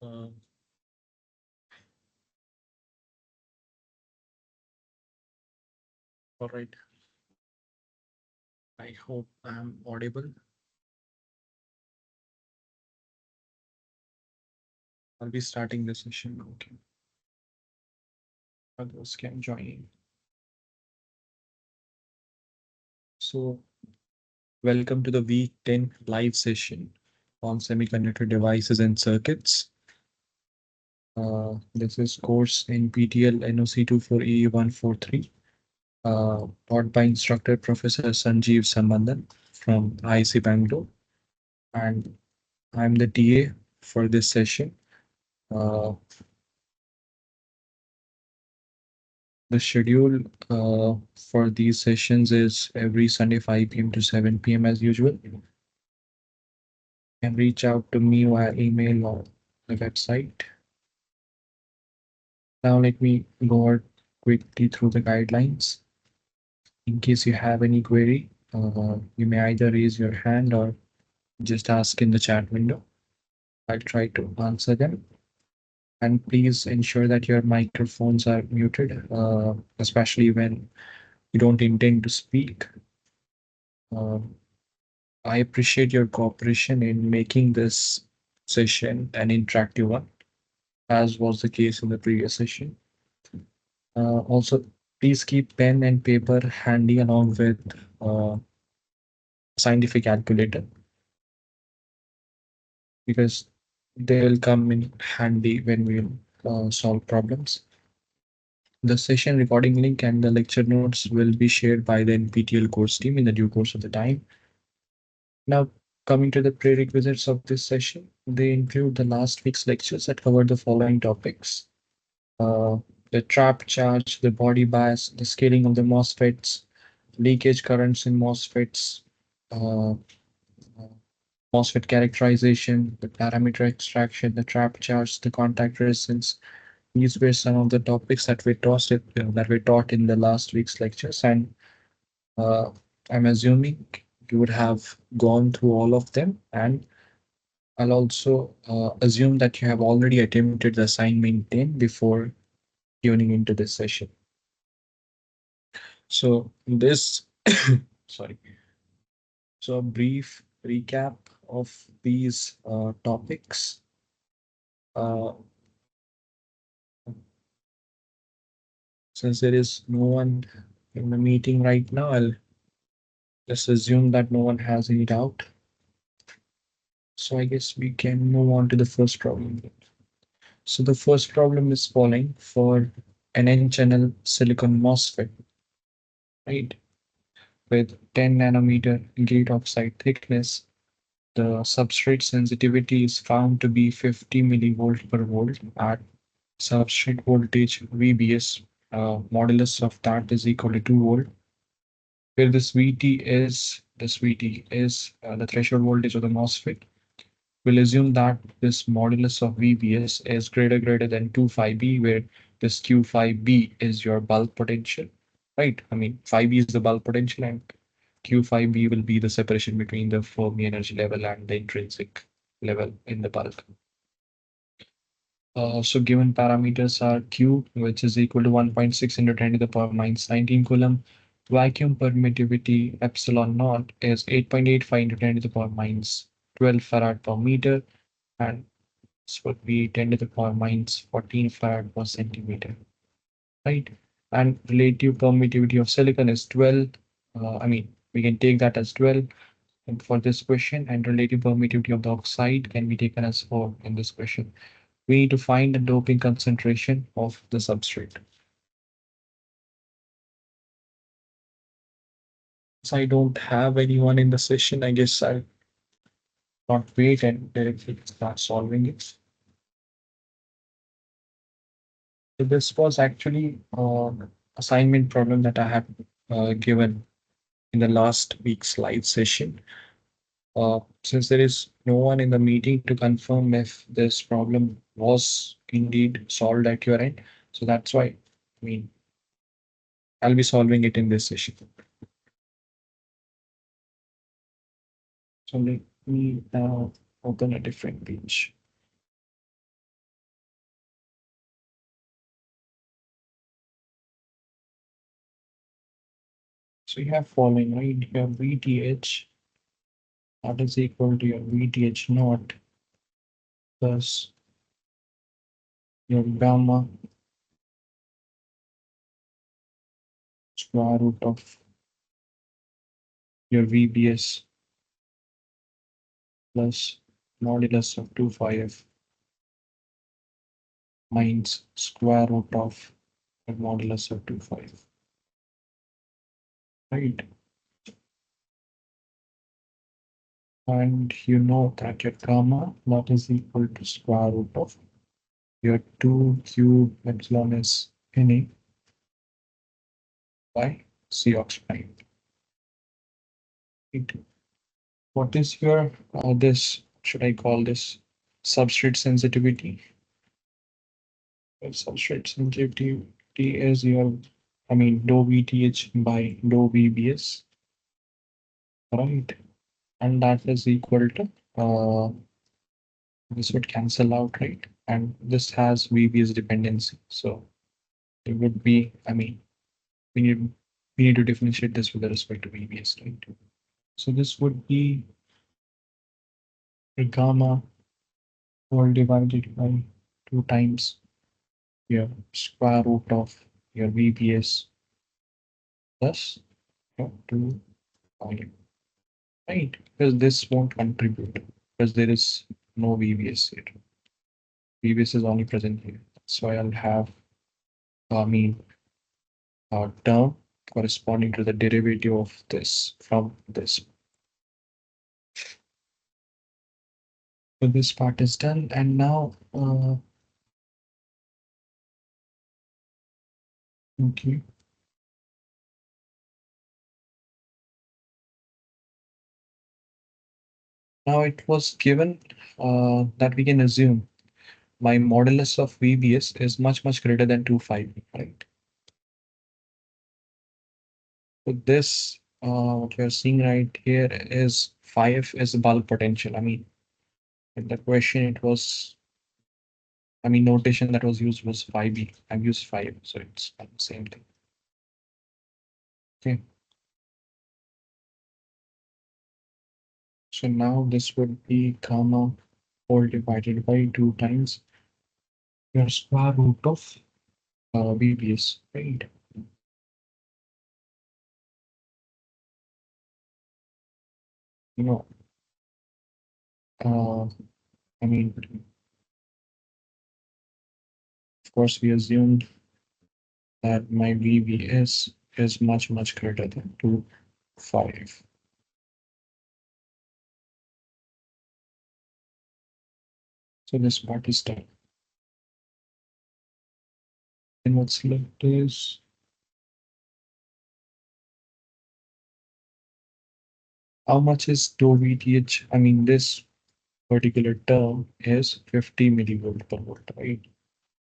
Uh, all right. I hope I'm audible. I'll be starting the session. Okay. Others can join in. So, welcome to the week 10 live session on semiconductor devices and circuits. This is course NPTEL NOC24 EE-143, taught by instructor Professor Sanjeev Sambandan from IC Bangalore. And I'm the TA for this session. The schedule for these sessions is every Sunday 5 p.m. to 7 p.m. as usual. You can reach out to me via email or the website. Now let me go quickly through the guidelines. In case you have any query, you may either raise your hand or just ask in the chat window. I'll try to answer them. And please ensure that your microphones are muted, especially when you don't intend to speak. I appreciate your cooperation in making this session an interactive one, as was the case in the previous session. Also, please keep pen and paper handy along with scientific calculator, because they will come in handy when we solve problems. The session recording link and the lecture notes will be shared by the NPTEL course team in the due course of the time. Now, coming to the prerequisites of this session, they include the last week's lectures that covered the following topics: uh, the trap charge, the body bias, the scaling of the MOSFETs, leakage currents in MOSFETs, uh, MOSFET characterization, the parameter extraction, the trap charge, the contact resistance. These were some of the topics that were taught in the last week's lectures, and uh, I'm assuming you would have gone through all of them, and I'll also assume that you have already attempted the assignment 10 before tuning into this session. So this, sorry. So a brief recap of these topics. Uh, since there is no one in the meeting right now, I'll just assume that no one has any doubt. So I guess we can move on to the first problem. So the first problem is following for an N-channel silicon MOSFET, right? With 10 nanometer gate oxide thickness, the substrate sensitivity is found to be 50 millivolt per volt at substrate voltage VBS. Modulus of that is equal to 2 volt, where this VT is the threshold voltage of the MOSFET. We'll assume that this modulus of VBS is greater than 2 phi B, where this Q phi B is your bulk potential, right? I mean, phi B is the bulk potential, and Q phi B will be the separation between the Fermi energy level and the intrinsic level in the bulk. So given parameters are Q, which is equal to 1.6 into 10 to the power minus 19 coulomb. Vacuum permittivity epsilon naught is 8.85 into 10 to the power minus 12 farad per meter, and this would be 10 to the power minus 14 farad per centimeter, right? And relative permittivity of silicon is 12. I mean, we can take that as 12 for this question, and relative permittivity of the oxide can be taken as 4 in this question. We need to find the doping concentration of the substrate. So I don't have anyone in the session, I guess I'll not wait and directly start solving it. So this was actually assignment problem that I had given in the last week's live session. Since there is no one in the meeting to confirm if this problem was indeed solved at your end, so that's why, I mean, I'll be solving it in this session. So let me now open a different page. So you have following, right? You have VTH that is equal to your VTH naught plus your gamma square root of your VBS plus modulus of 2 phi f minus square root of the modulus of 2 phi f, right? And you know that your gamma that is equal to square root of your 2 cube epsilon s Na by Cox prime. Right? What is your this should I call this substrate sensitivity? Well, substrate sensitivity is your dou VTH by dou VBS, right? And that is equal to this would cancel out, right? And this has VBS dependency, so it would be we need we need to differentiate this with respect to VBS, right? So this would be a gamma all divided by 2 times your square root of your VBS plus your 2 pi, right? Because this won't contribute because there is no VBS here. VBS is only present here. So I'll have I mean term corresponding to the derivative of this from this. So this part is done, and now okay. Now it was given that we can assume my modulus of VBS is much greater than 2 phi, right? So this what you're seeing right here is phi f is bulk potential. In the question it was notation that was used was phi b. I've used phi f, so it's the same thing. Okay. So now this would be gamma all divided by 2 times your square root of VBS, right? You know, uh, I mean, of course, we assumed that my VBS is much greater than 2 phi. So this part is done. And what's left is how much is dou VTH? This particular term is 50 millivolt per volt, right?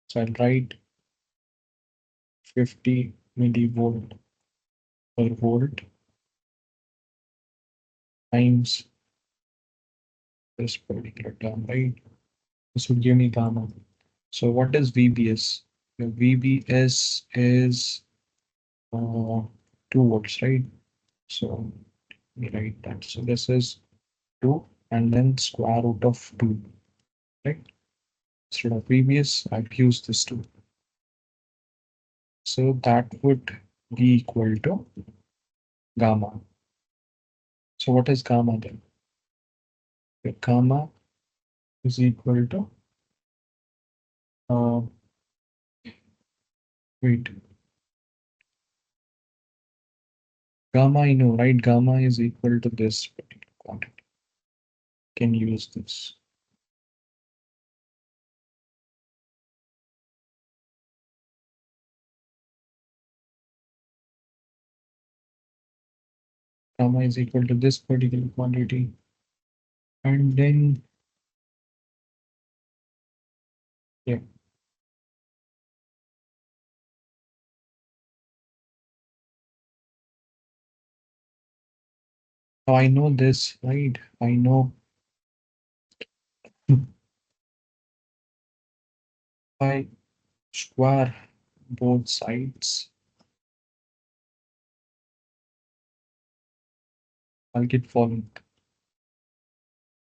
So I'll write 50 millivolt per volt times this particular term, right? This would give me gamma. So what is VBS? The VBS is 2 volts, right? So we write that. So this is 2 and then square root of 2, right? Instead of VBS, I've used this 2. So that would be equal to gamma. So what is gamma then? The gamma is equal to uh, wait, gamma I know, right? Gamma is equal to this particular quantity. Can use this. Gamma is equal to this particular quantity, and then yeah. Now I know this, right? I know I square both sides I'll get following.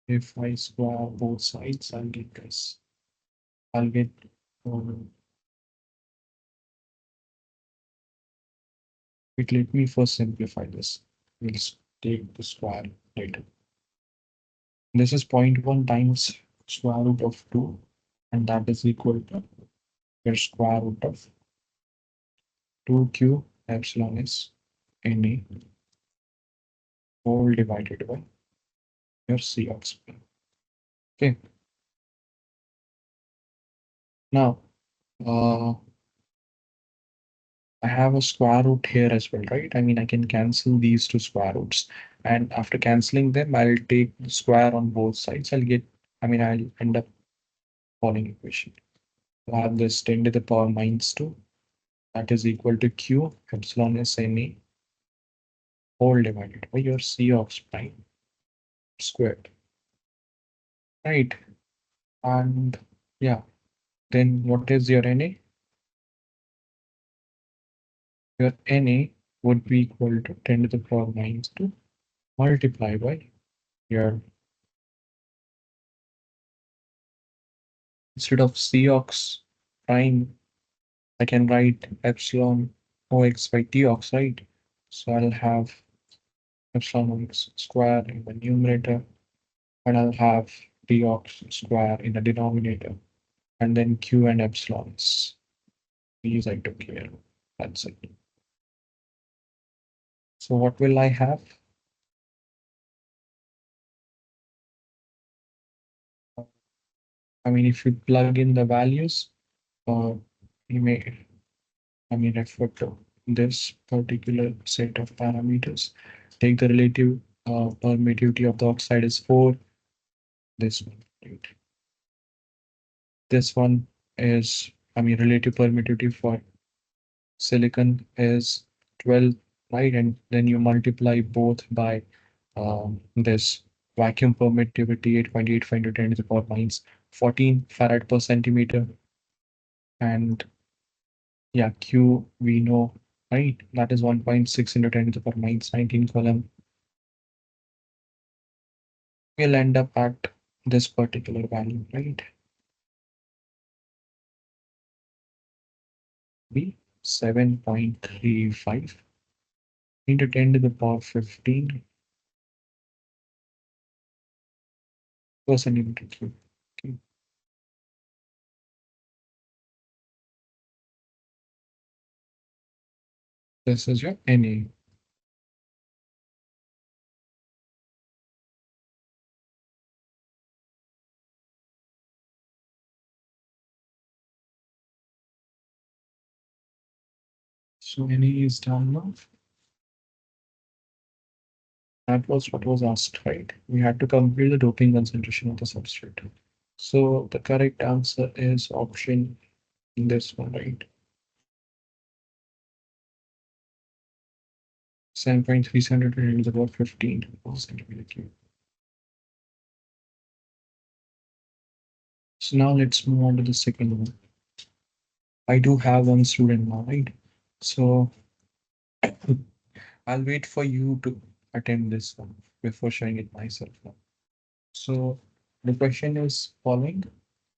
If I square both sides, I'll get this. I'll get wait, let me first simplify this. We'll take the square later. This is zero point 0.1 times square root of 2, and that is equal to your square root of 2q epsilon s Na whole divided by your C of square. Okay, now I have a square root here as well, right? I mean, I can cancel these two square roots. And after canceling them, I'll take the square on both sides. I'll end up following equation. I have this 10 to the power minus 2. That is equal to Q epsilon S Na whole divided by your C of prime squared. Right. And yeah, then what is your Na? Your Na would be equal to 10 to the power minus 2 multiplied by your, instead of Cox prime, I can write epsilon Ox by Tox, right? So I'll have epsilon Ox square in the numerator, and I'll have Tox square in the denominator, and then Q and epsilons. These I took care. That's it. So what will I have? I mean, if you plug in the values, you may, refer to this particular set of parameters. Take the relative permittivity of the oxide is 4. This one, right? This one is, relative permittivity for silicon is 12, right? And then you multiply both by this vacuum permittivity 8.85 into 10 to the power minus 14 farad per centimeter. And yeah, Q we know, right? That is 1.6 into 10 to the power minus 19 coulomb. We'll end up at this particular value, right? Be 7.35 into 10 to the power 15 per centimeter cube. Okay. This is your Na. So Na is down now. That was what was asked, right? We had to compute the doping concentration of the substrate. So the correct answer is option in this one, right? 7.3 is about 15 centimeter cube. So now let's move on to the second one. I do have one student now, right? So I'll wait for you to attend this one before showing it myself now. So the question is following.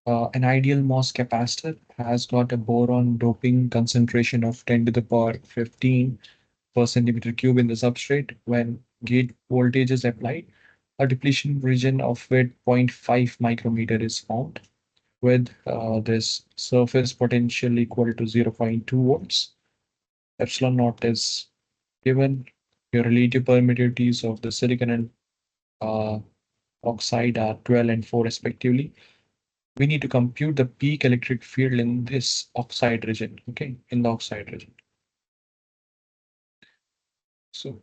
An ideal MOS capacitor has got a boron doping concentration of 10 to the power 15 per centimeter cube in the substrate. When gate voltage is applied, a depletion region of width 0.5 micrometer is found with this surface potential equal to 0.2 volts. Epsilon naught is given. Your relative permittivities of the silicon and uh, oxide are 12 and 4 respectively. We need to compute the peak electric field in this oxide region, okay, in the oxide region. So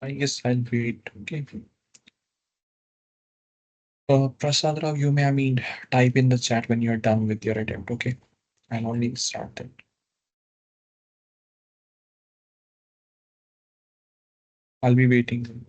I guess I'll wait, okay. Prasad Rao, you may, type in the chat when you're done with your attempt, okay? I'll only start it. I'll be waiting.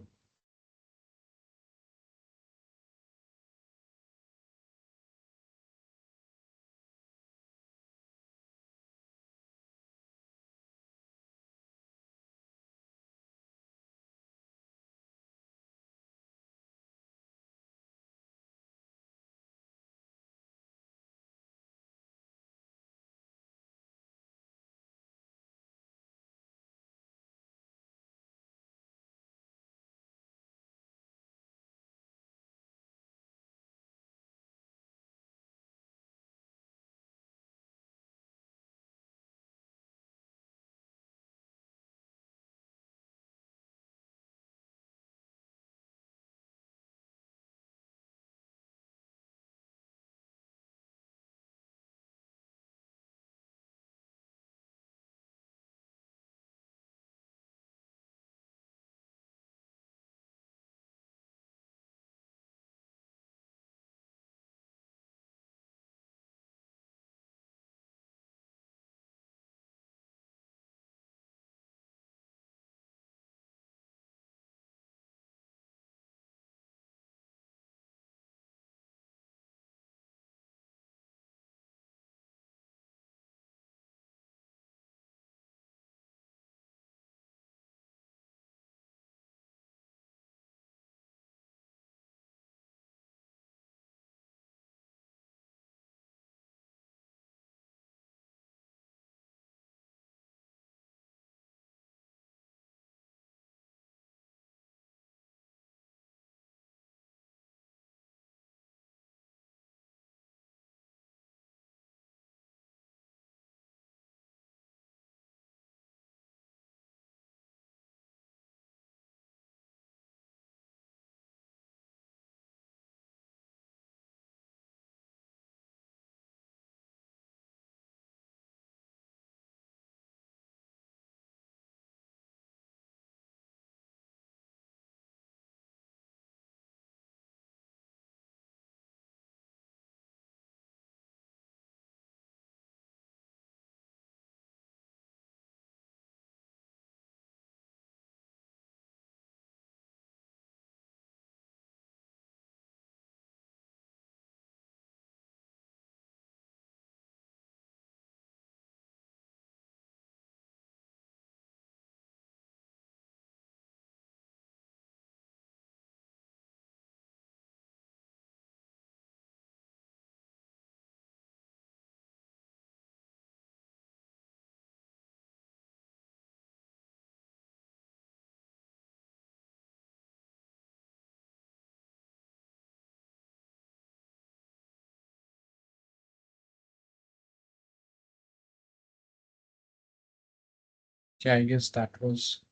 Okay, I guess that was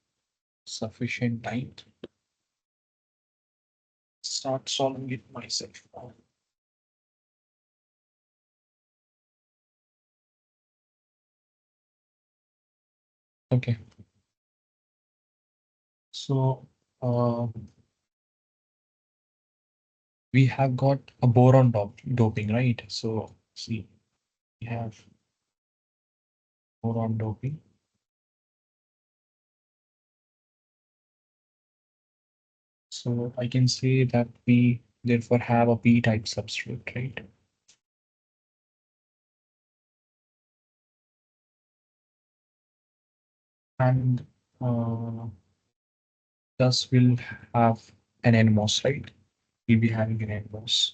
sufficient time. Start solving it myself. Okay, so we have got a boron doping, right? So see, we have boron doping. So I can say that we therefore have a p-type substrate, right? And uh, thus we'll have an NMOS, right? We'll be having an NMOS.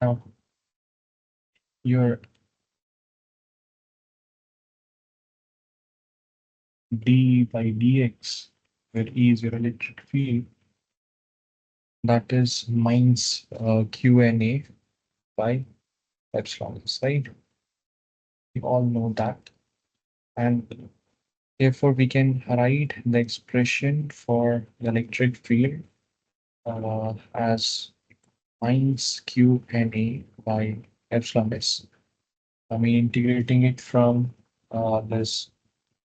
Now, your d by dx, where E is your electric field, that is minus QNA by epsilon s, right? We all know that. And therefore, we can write the expression for the electric field as minus QNA by epsilon s. I mean, integrating it from this,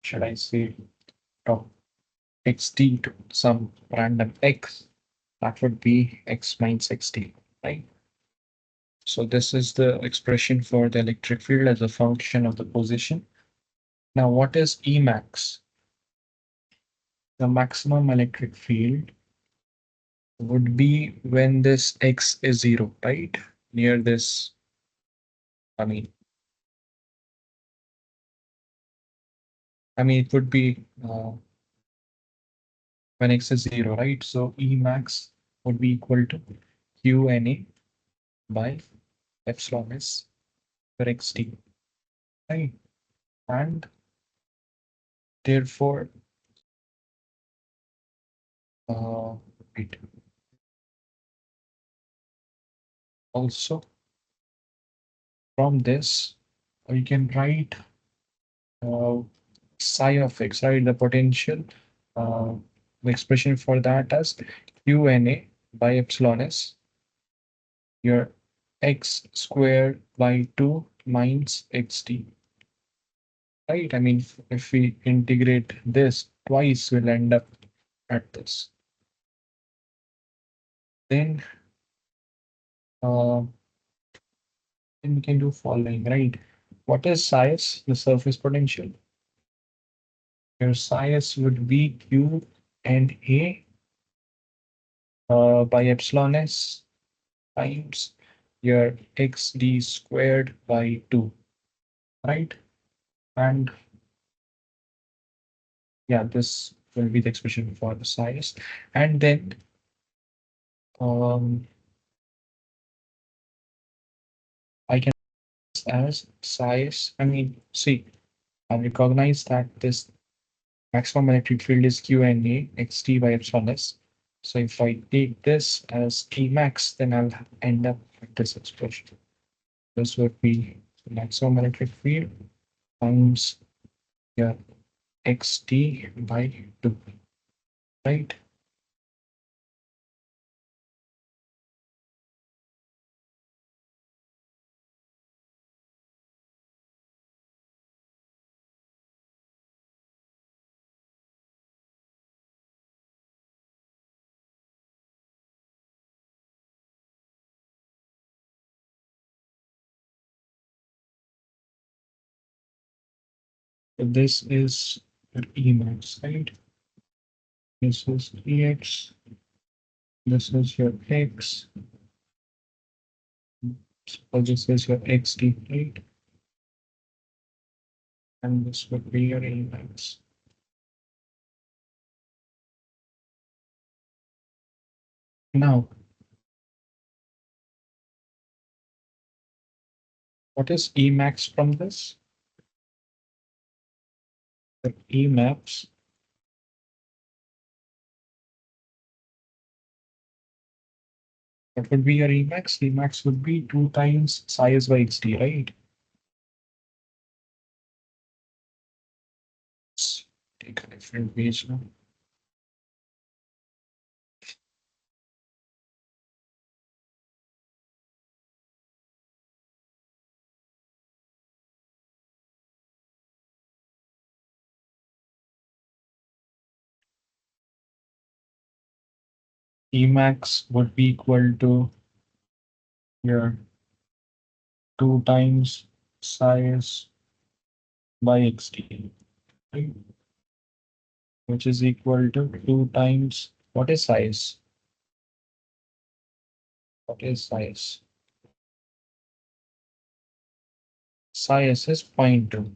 should I say, from xt to some random x, that would be x minus xt, right? So this is the expression for the electric field as a function of the position. Now, what is Emax? The maximum electric field would be when this x is 0, right? Near this, I mean, it would be when x is 0, right? So Emax would be equal to QNA by epsilon s for xt, right? And therefore, uh, wait, also from this, we can write uh, psi of x, right? The potential, uh, the expression for that as QNA by epsilon s, your x squared by 2 minus xt, right? I mean, if we integrate this twice, we'll end up at this. Then, uh, then we can do following, right? What is psi s? The surface potential. Your psi s would be Q and A by epsilon s times your xd squared by 2, right? And yeah, this will be the expression for the size. And then um, I can as size. I mean, see, I recognize that this maximum electric field is Q and A xt by epsilon s. So if I take this as T max, then I'll end up with this expression. This would be maximum electric field times your xt by 2, right? So this is your Emax, right? This is Ex. This is your X. So this is your XD, right? And this would be your Emax. Now, what is Emax from this? The Emax, what would be your Emax? Emax would be 2 times size by XD, right? Let's take a different page now. Emax would be equal to your 2 times size by XD, right? Which is equal to 2 times what is size? What is size? Size is 0.2.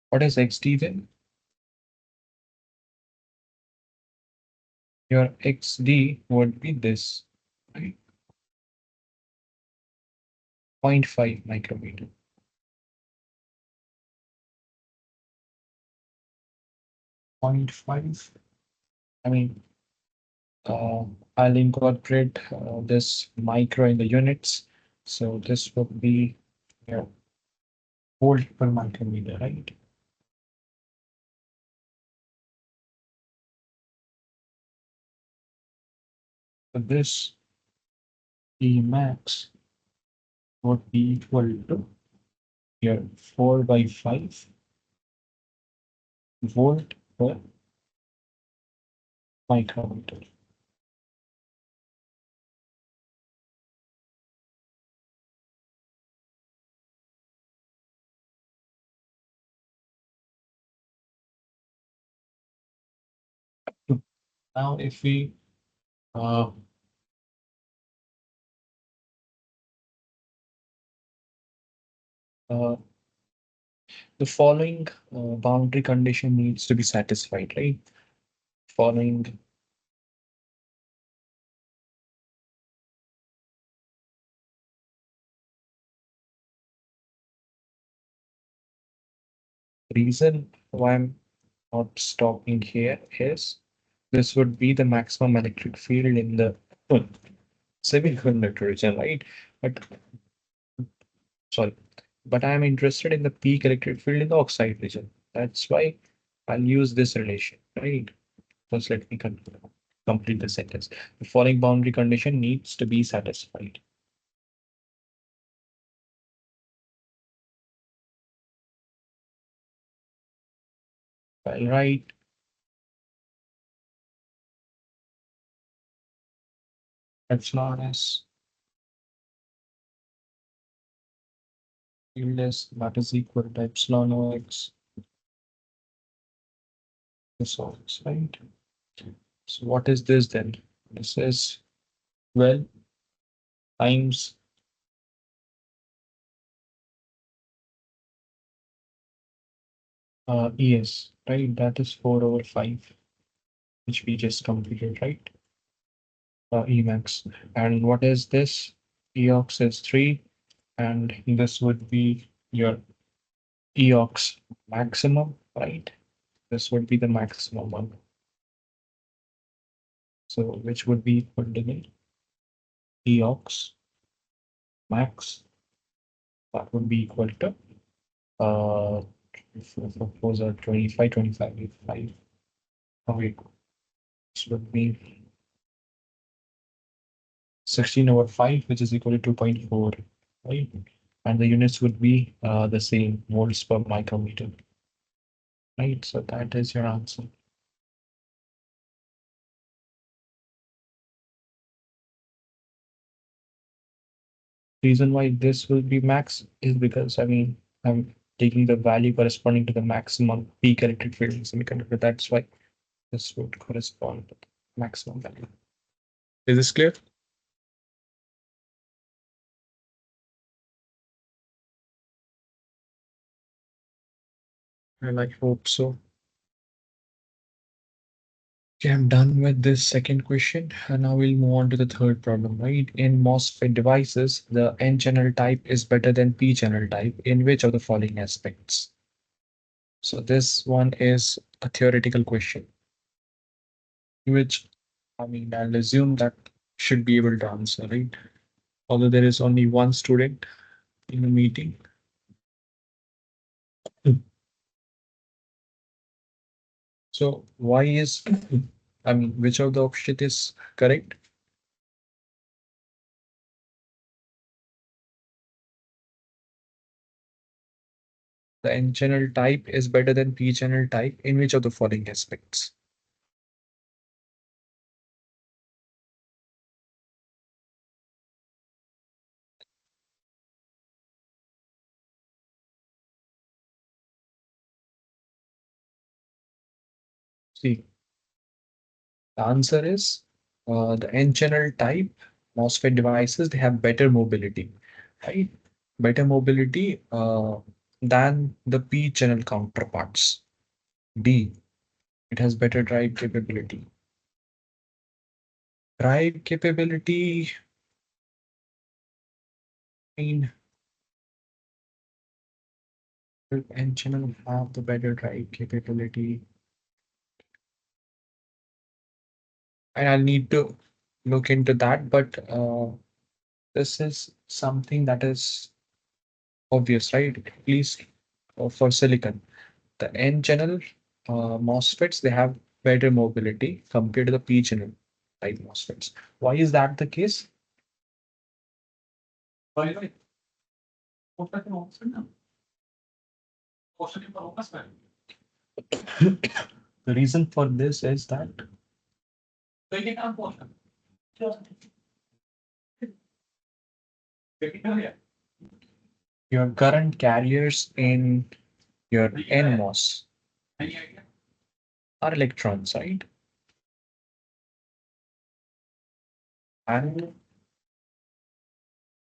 What is XD then? Your XD would be this, right? 0.5 micrometer. 0.5. I mean, uh, I'll incorporate this micro in the units. So this would be, yeah, volt per micrometer, right? So this E max would be equal to here 4 by 5 volt per micrometer. Now, if we uh, uh, the following boundary condition needs to be satisfied, right? Following reason why I'm not stopping here is this would be the maximum electric field in the semiconductor region, right? But sorry, but I'm interested in the peak electric field in the oxide region. That's why I'll use this relation, right? First, let me complete the sentence. The following boundary condition needs to be satisfied. I'll write epsilon s field s that is equal to epsilon ox this ox, right? So what is this then? This is 12 times ES, right? That is 4 over 5, which we just completed, right? Emax. And what is this? Eox is 3, and this would be your Eox maximum, right? This would be the maximum one. So which would be equal to the Eox max. That would be equal to suppose 25, 25, 5. Oh, wait, this would be 16 over 5, which is equal to 2.4, right? And the units would be the same, volts per micrometer, right? So that is your answer. Reason why this will be max is because, I mean, I'm taking the value corresponding to the maximum peak electric field in semiconductor. That's why this would correspond to the maximum value. Is this clear? And I hope so. Okay, I'm done with this second question, and now we'll move on to the third problem, right? In MOSFET devices, the N-channel type is better than P-channel type in which of the following aspects? So this one is a theoretical question, which I'll assume that should be able to answer, right? Although there is only one student in the meeting. So why is, which of the option is correct? The N-channel type is better than P-channel type in which of the following aspects? See, the answer is the N-channel type MOSFET devices, they have better mobility, right? Better mobility than the P-channel counterparts. D, it has better drive capability. Drive capability, I mean, will N-channel have the better drive capability? And I'll need to look into that, but this is something that is obvious, right? At least for silicon. The N channel MOSFETs, they have better mobility compared to the P channel type MOSFETs. Why is that the case? Why? The reason for this is that your current carriers in your NMOS are electrons, right? And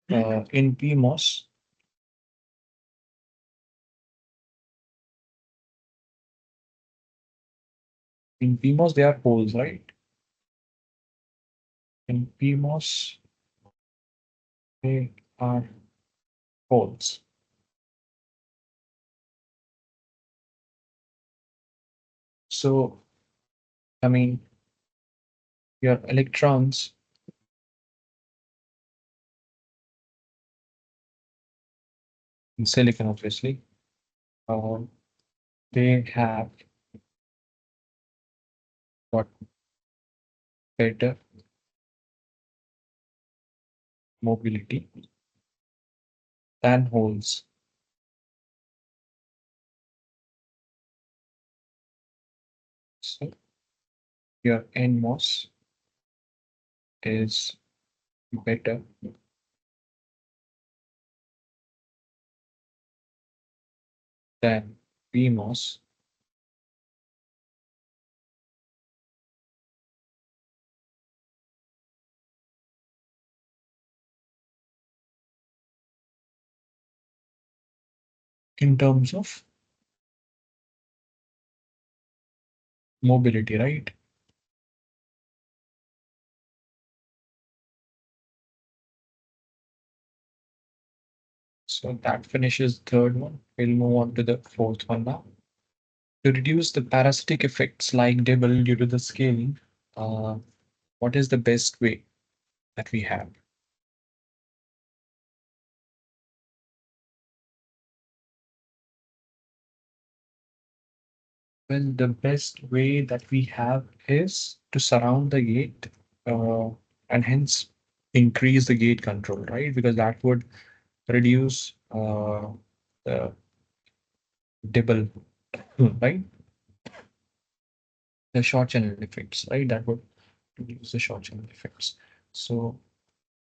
in PMOS, they are holes, right? In PMOS, they are holes. So, I mean, your electrons in silicon, obviously, uh, they have got better mobility than holes. So, your NMOS is better than PMOS in terms of mobility, right? So that finishes the third one. We'll move on to the fourth one now. To reduce the parasitic effects like Dibble due to the scaling, uh, what is the best way that we have? Well, the best way that we have is to surround the gate uh, and hence increase the gate control, right? Because that would reduce the Dibble, right? The short channel effects, right? That would reduce the short channel effects. So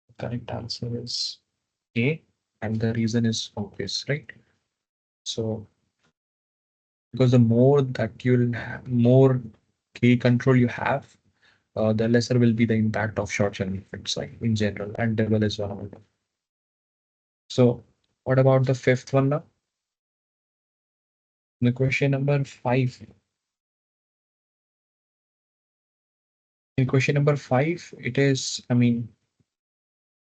the correct answer is A, and the reason is obvious, right? So because the more that you'll have, more key control you have, the lesser will be the impact of short channel effects, like in general, and double is one of them. So what about the fifth one now? The question number 5. In question number 5, it is,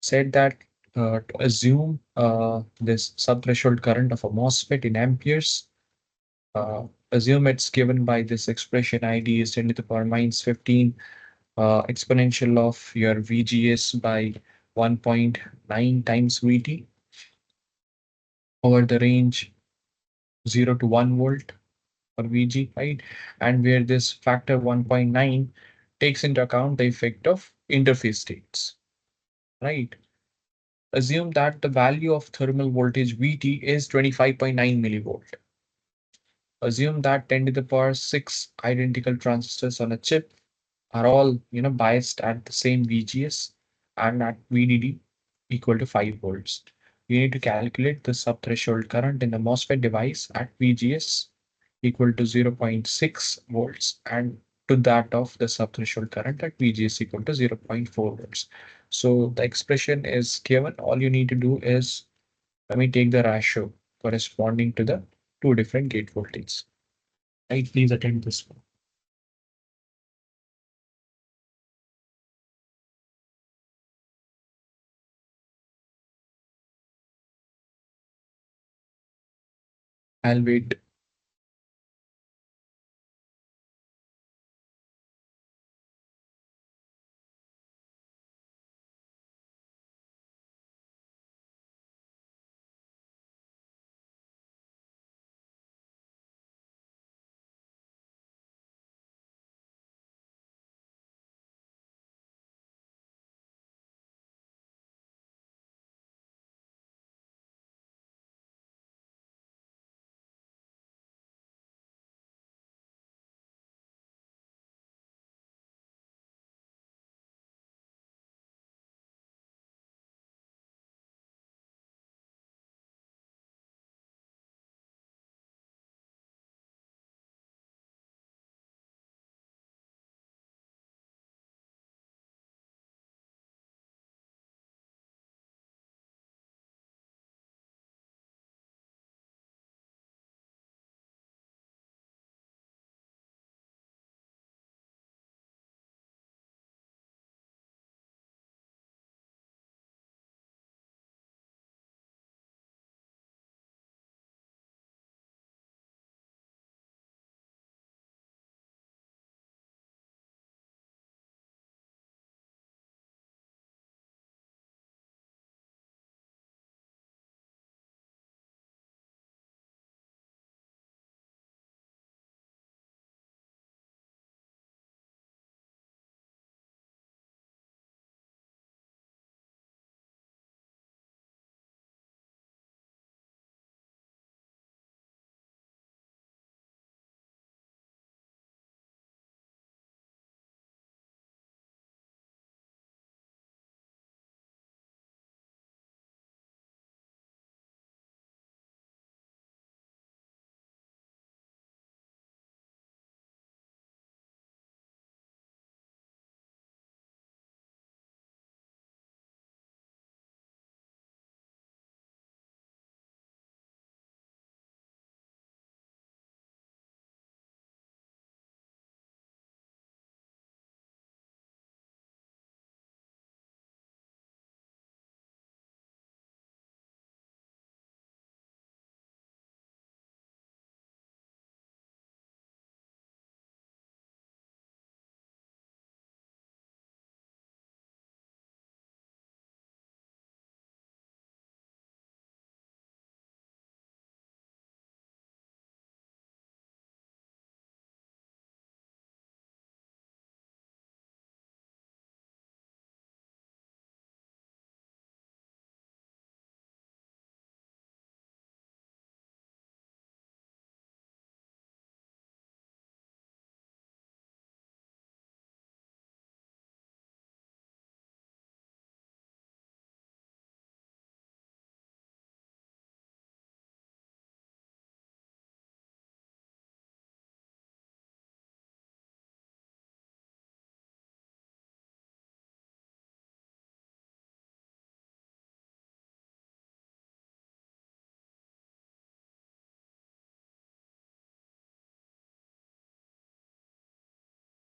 said that to assume this subthreshold current of a MOSFET in amperes, assume it's given by this expression ID is 10 to the power minus 15 exponential of your VGS by 1.9 times VT over the range 0 to 1 volt or VG, right? And where this factor 1.9 takes into account the effect of interface states, right? Assume that the value of thermal voltage VT is 25.9 millivolt. Assume that 10 to the power 6 identical transistors on a chip are all biased at the same VGS and at VDD equal to 5 volts. You need to calculate the subthreshold current in the MOSFET device at VGS equal to 0.6 volts and to that of the subthreshold current at VGS equal to 0.4 volts. So the expression is given. All you need to do is let me take the ratio corresponding to the two different gate voltages. Right, please attend this one. I'll wait.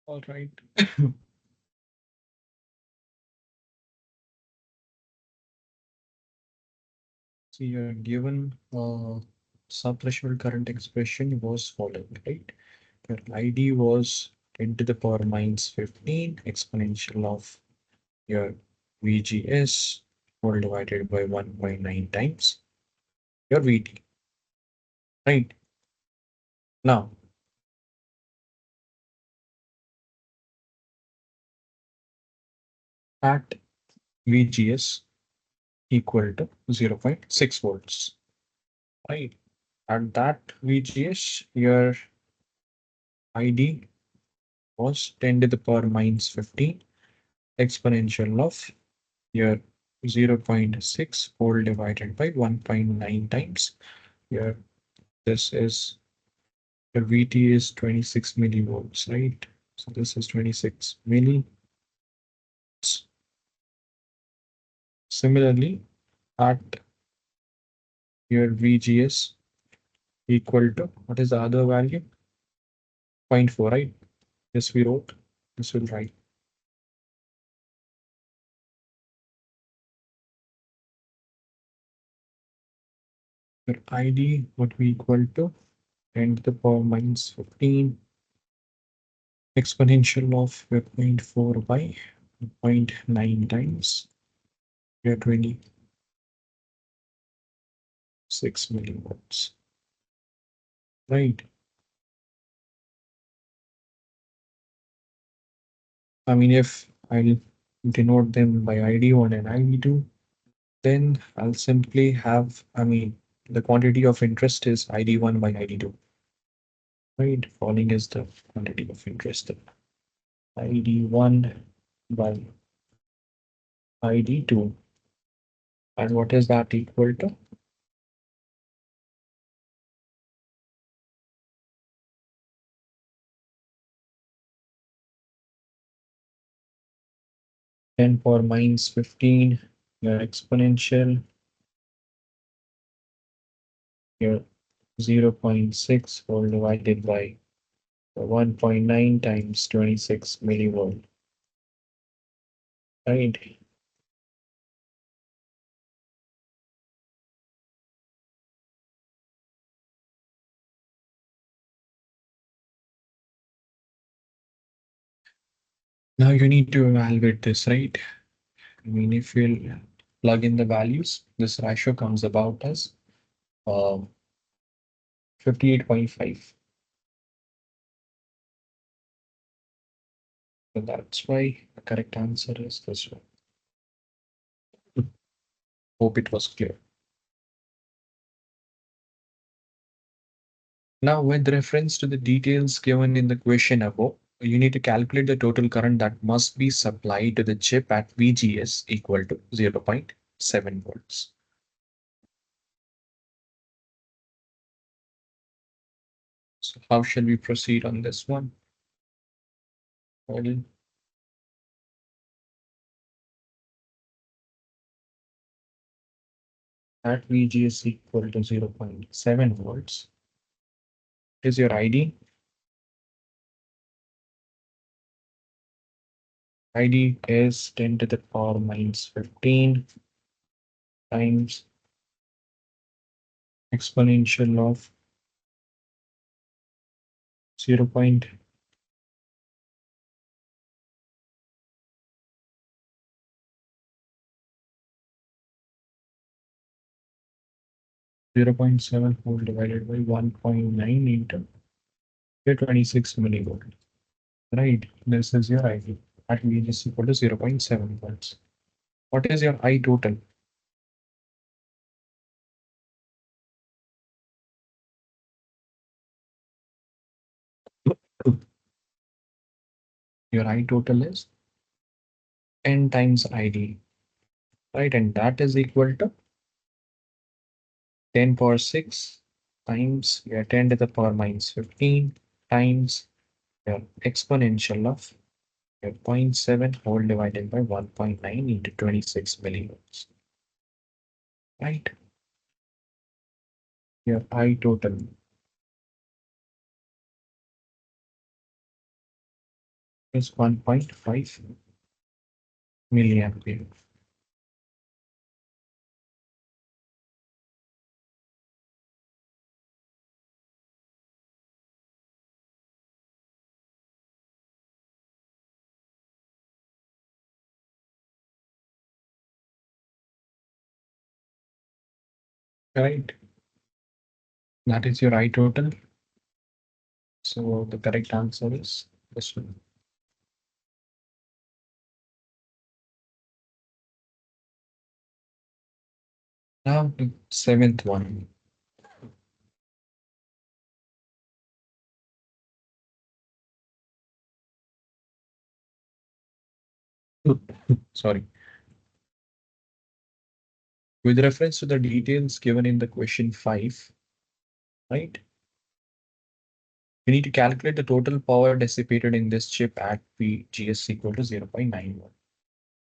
All right. So you're given subthreshold current expression was following, right? Your ID was 10 to the power minus 15 exponential of your VGS whole divided by 1.9 times your VT, right? Now, at VGS equal to 0.6 volts, right? At that VGS, your ID was 10 to the power minus 15 exponential of your 0.6 whole divided by 1.9 times your, this is, your VT is 26 millivolts, right? So this is 26 milli. Similarly, at your VGS equal to, what is the other value? 0.4, right? This we wrote, this will write. Your ID would be equal to 10 to the power minus 15 exponential of zero point 0.4 by zero point 0.9 times your 26 millivolts, right? I mean, if I'll denote them by ID1 and ID2, then I'll simply have, I mean, the quantity of interest is ID1 by ID2, right? Falling is the quantity of interest. ID1 by ID2. And what is that equal to? 10 power minus 15, your exponential, your 0.6 whole divided by 1.9 times 26 millivolt, right? Now you need to evaluate this, right? I mean, if you'll plug in the values, this ratio comes about as 58.5. So that's why the correct answer is this one. Hope it was clear. Now, with reference to the details given in the question above, you need to calculate the total current that must be supplied to the chip at VGS equal to 0.7 volts. So how shall we proceed on this one? Well, at VGS equal to 0.7 volts is your ID. ID is 10 to the power minus 15 times exponential of 0.0 0.7 whole divided by 1.9 into your 26 millivolt. Right, this is your ID at VGS equal to 0.7 volts. What is your I total? Your I total is n times ID, right? And that is equal to 10 power 6 times your 10 to the power minus 15 times your exponential of your zero point 0.7 whole divided by 1.9 into 26 millivolts, right? Your I total is 1.5 milliampere. right? That is your I total. So the correct answer is this one. Now the seventh one. Sorry. With reference to the details given in the question 5, right? We need to calculate the total power dissipated in this chip at VGS equal to 0.91.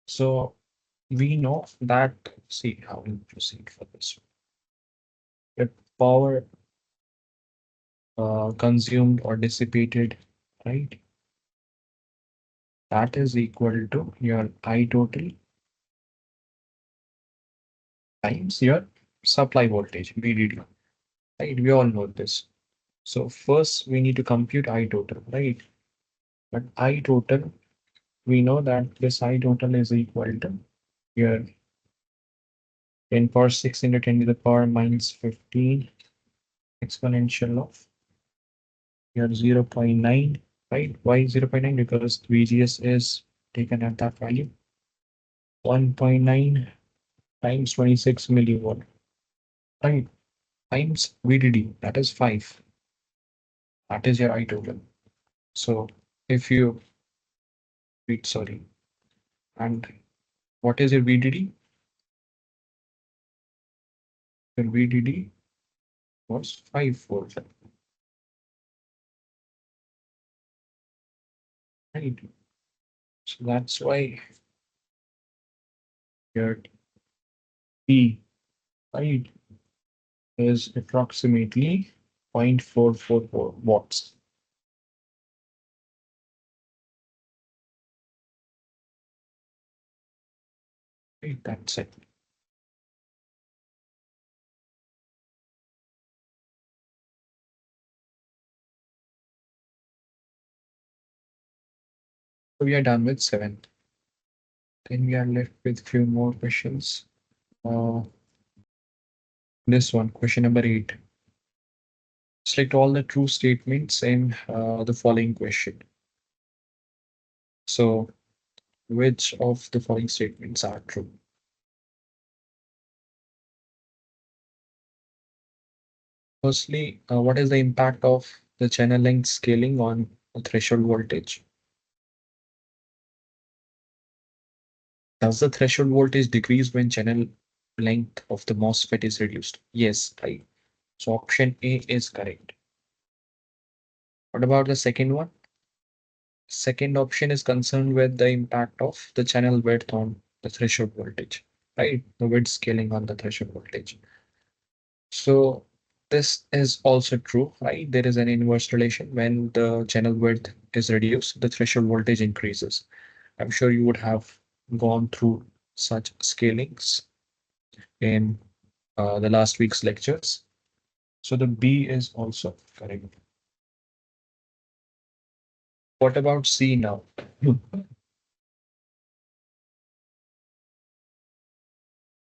So we know that, see how we proceed for this. The power consumed or dissipated, right? That is equal to your I total times your supply voltage, VDD, right? We all know this. So first we need to compute I total, right? But I total, we know that this I total is equal to your 10 power 6 into 10 to the power minus 15 exponential of your 0.9, right? Why 0.9? Because VGS is taken at that value. 1.9 times 26 milliwatt, right? Times VDD, that is 5. That is your I total. So if you read, sorry, and what is your VDD? Your VDD was 5 volt, right? So that's why your P, right, is approximately 0.444 watts. Right, that's it. So we are done with 7th. Then we are left with few more questions. Uh, this one, question number 8. Select all the true statements in the following question. So which of the following statements are true? Firstly, what is the impact of the channel length scaling on a threshold voltage? Does the threshold voltage decrease when channel length of the MOSFET is reduced? Yes, right. So option A is correct. What about the second one? Second option is concerned with the impact of the channel width on the threshold voltage, right? The width scaling on the threshold voltage. So this is also true, right? There is an inverse relation. When the channel width is reduced, the threshold voltage increases. I'm sure you would have gone through such scalings in the last week's lectures. So the B is also correct. What about C now?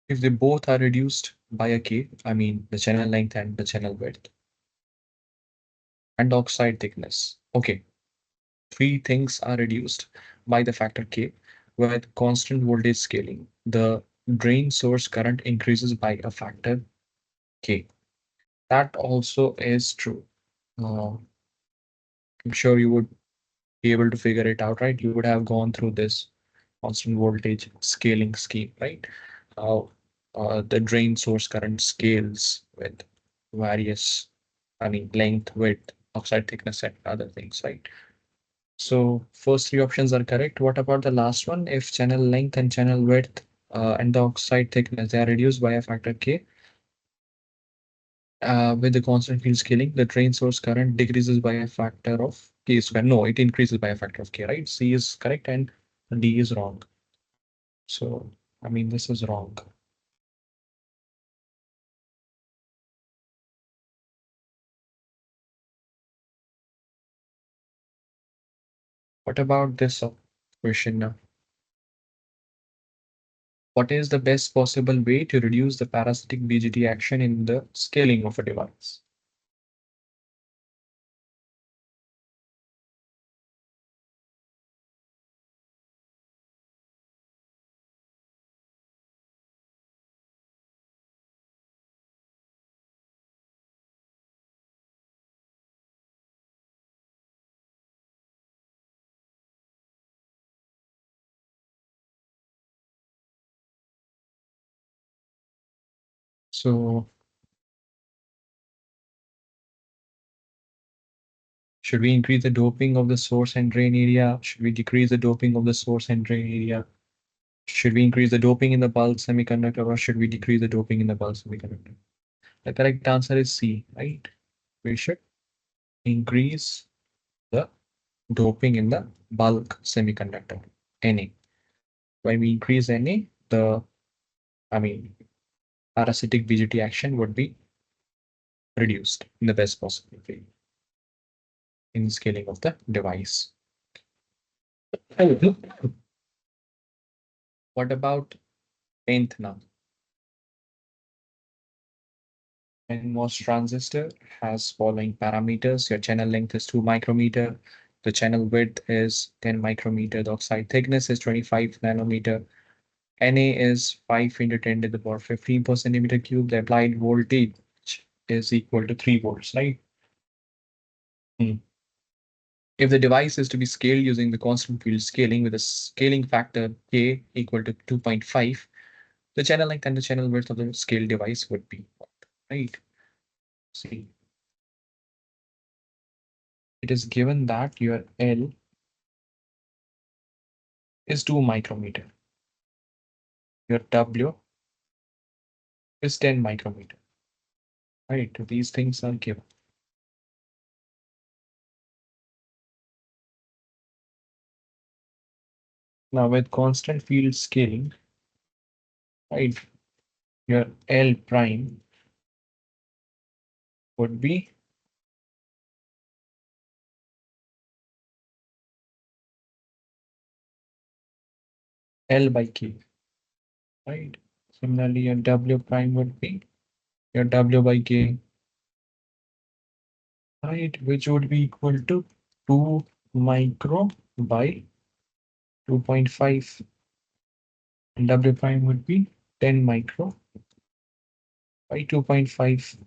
If they both are reduced by a K, I mean the channel length and the channel width and oxide thickness. Okay, three things are reduced by the factor K with constant voltage scaling. The drain source current increases by a factor K. That also is true. I'm sure you would be able to figure it out, right? You would have gone through this constant voltage scaling scheme, right? How the drain source current scales with various, I mean, length, width, oxide thickness, and other things, right? So first three options are correct. What about the last one? If channel length and channel width and the oxide thickness, they are reduced by a factor K, with the constant field scaling, the drain source current decreases by a factor of K square. No, it increases by a factor of K, right? C is correct and D is wrong. So, I mean, this is wrong. What about this question now? What is the best possible way to reduce the parasitic BGT action in the scaling of a device? So should we increase the doping of the source and drain area? Should we decrease the doping of the source and drain area? Should we increase the doping in the bulk semiconductor or should we decrease the doping in the bulk semiconductor? The correct answer is C, right? We should increase the doping in the bulk semiconductor, Na. When we increase Na, the, I mean, parasitic BGT action would be reduced in the best possible way in scaling of the device. What about 10th now? NMOS transistor has following parameters. Your channel length is 2 micrometer. The channel width is 10 micrometer. The oxide thickness is 25 nanometer. Na is 5 into 10 to the power 15 per centimeter cube. The applied voltage is equal to 3 volts, right? If the device is to be scaled using the constant field scaling with a scaling factor K equal to 2.5, the channel length and the channel width of the scaled device would be what, right? See, it is given that your L is 2 micrometer. Your W is 10 micrometer, right? These things are given. Now with constant field scaling, right, your L prime would be L by K, right? Similarly, your W prime would be your W by K, right, which would be equal to 2 micro by 2.5, and W prime would be 10 micro by 2.5.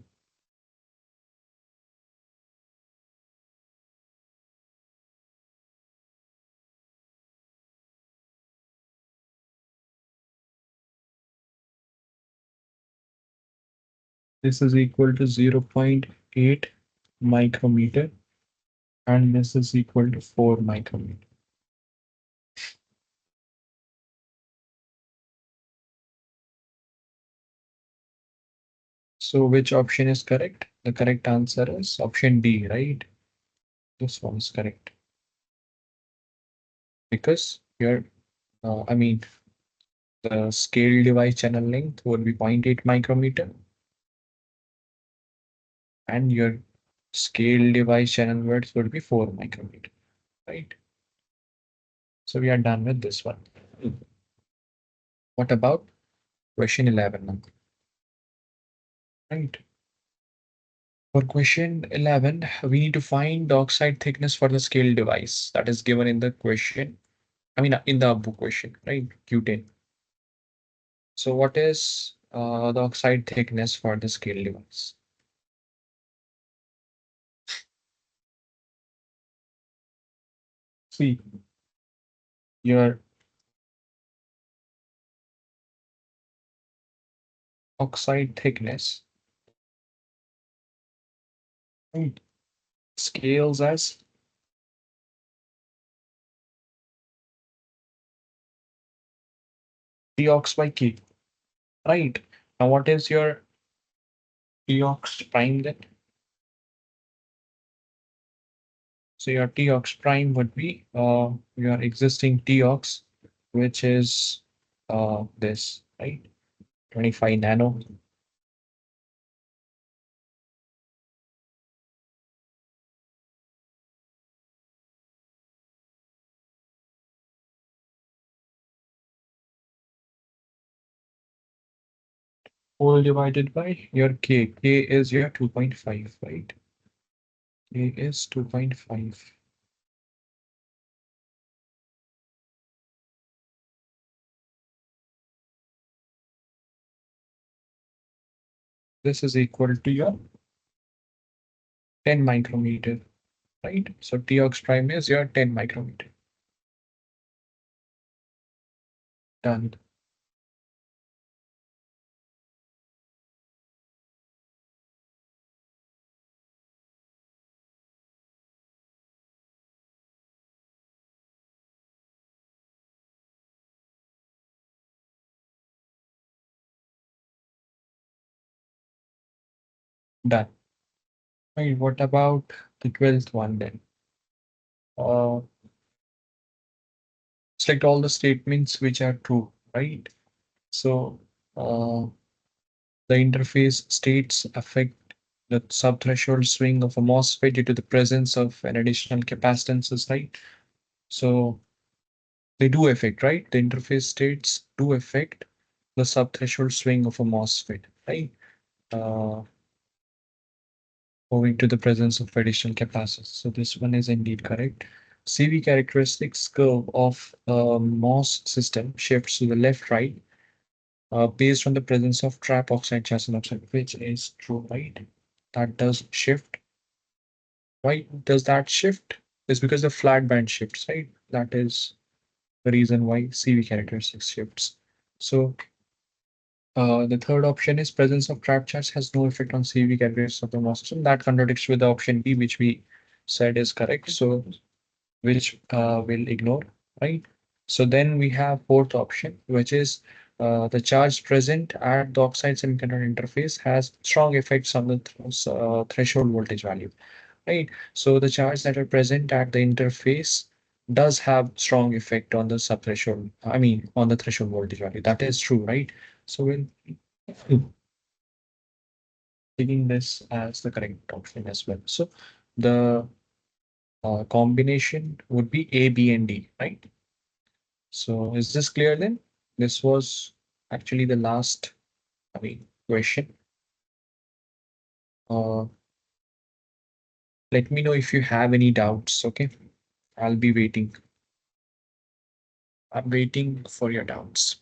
This is equal to 0.8 micrometer, and this is equal to 4 micrometer. So which option is correct? The correct answer is option D, right? This one is correct. Because here, the scale device channel length would be 0.8 micrometer, and your scale device channel width would be 4 micrometer, right? So we are done with this one. What about question 11 now? Right. For question 11, we need to find the oxide thickness for the scale device that is given in the question. In the book question, right? Q10. So what is the oxide thickness for the scale device? See, your oxide thickness, right, scales as Tox by K, right? Now what is your Tox prime then? So your Tox prime would be your existing Tox, which is this, right? 25 nano. Whole divided by your K. K is your 2.5, right? K is 2.5. This is equal to your 10 micrometer, right? So Tox prime is your 10 micrometer. Done. Done. Right, what about the 12th one then? Uh, select all the statements which are true, right? So uh, the interface states affect the subthreshold swing of a MOSFET due to the presence of an additional capacitances, right? So they do affect, right? The interface states do affect the subthreshold swing of a MOSFET, right? Uh, owing to the presence of additional capacitors. So this one is indeed correct. CV characteristics curve of a MOS system shifts to the left, right, based on the presence of trap oxide, chassis oxide, which is true, right? That does shift. Why does that shift? Is because the flat band shifts, right? That is the reason why CV characteristics shifts. So the third option is presence of trap charge has no effect on CV characteristics of the MOS system. That contradicts with the option B, which we said is correct. So which we'll ignore, right? So then we have fourth option, which is the charge present at the oxide semiconductor interface has strong effects on the threshold voltage value, right? So the charge that are present at the interface does have strong effect on the subthreshold, I mean, on the threshold voltage value. That is true, right? So we'll taking this as the correct option as well. So the combination would be A, B, and D, right? So is this clear then? This was actually the last, question. Uh, let me know if you have any doubts, okay? I'll be waiting. I'm waiting for your doubts.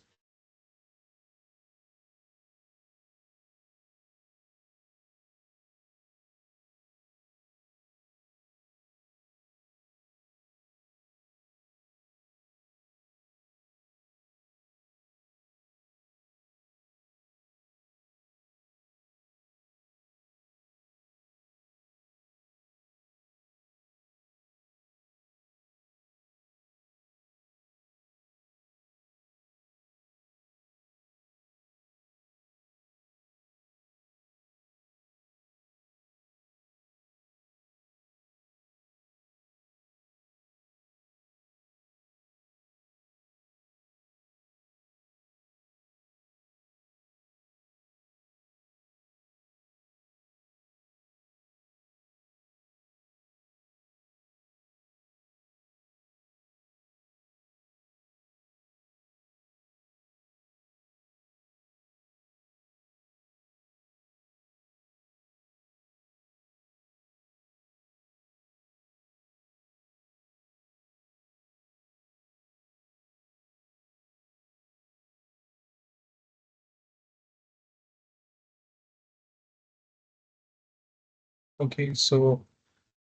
Okay, so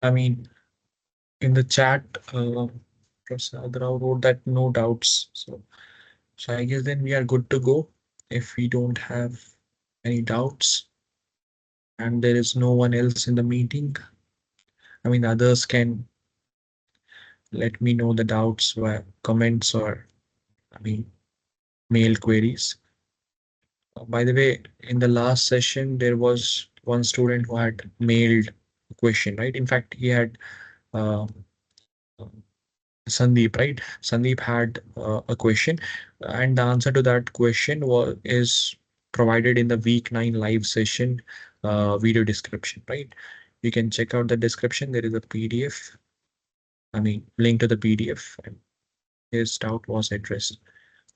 I mean, in the chat, Prasad Rao wrote that no doubts. So I guess then we are good to go if we don't have any doubts and there is no one else in the meeting. I mean, others can let me know the doubts via comments or, I mean, mail queries. By the way, in the last session, there was one student who had mailed a question, right? In fact, he had uh, Sandeep, right? Sandeep had a question, and the answer to that question was is provided in the week 9 live session video description, right? You can check out the description. There is a PDF, I mean, link to the PDF, and his doubt was addressed.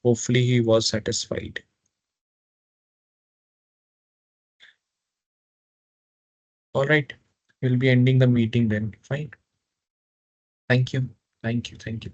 Hopefully, he was satisfied. All right. We'll be ending the meeting then. Fine. Thank you. Thank you. Thank you.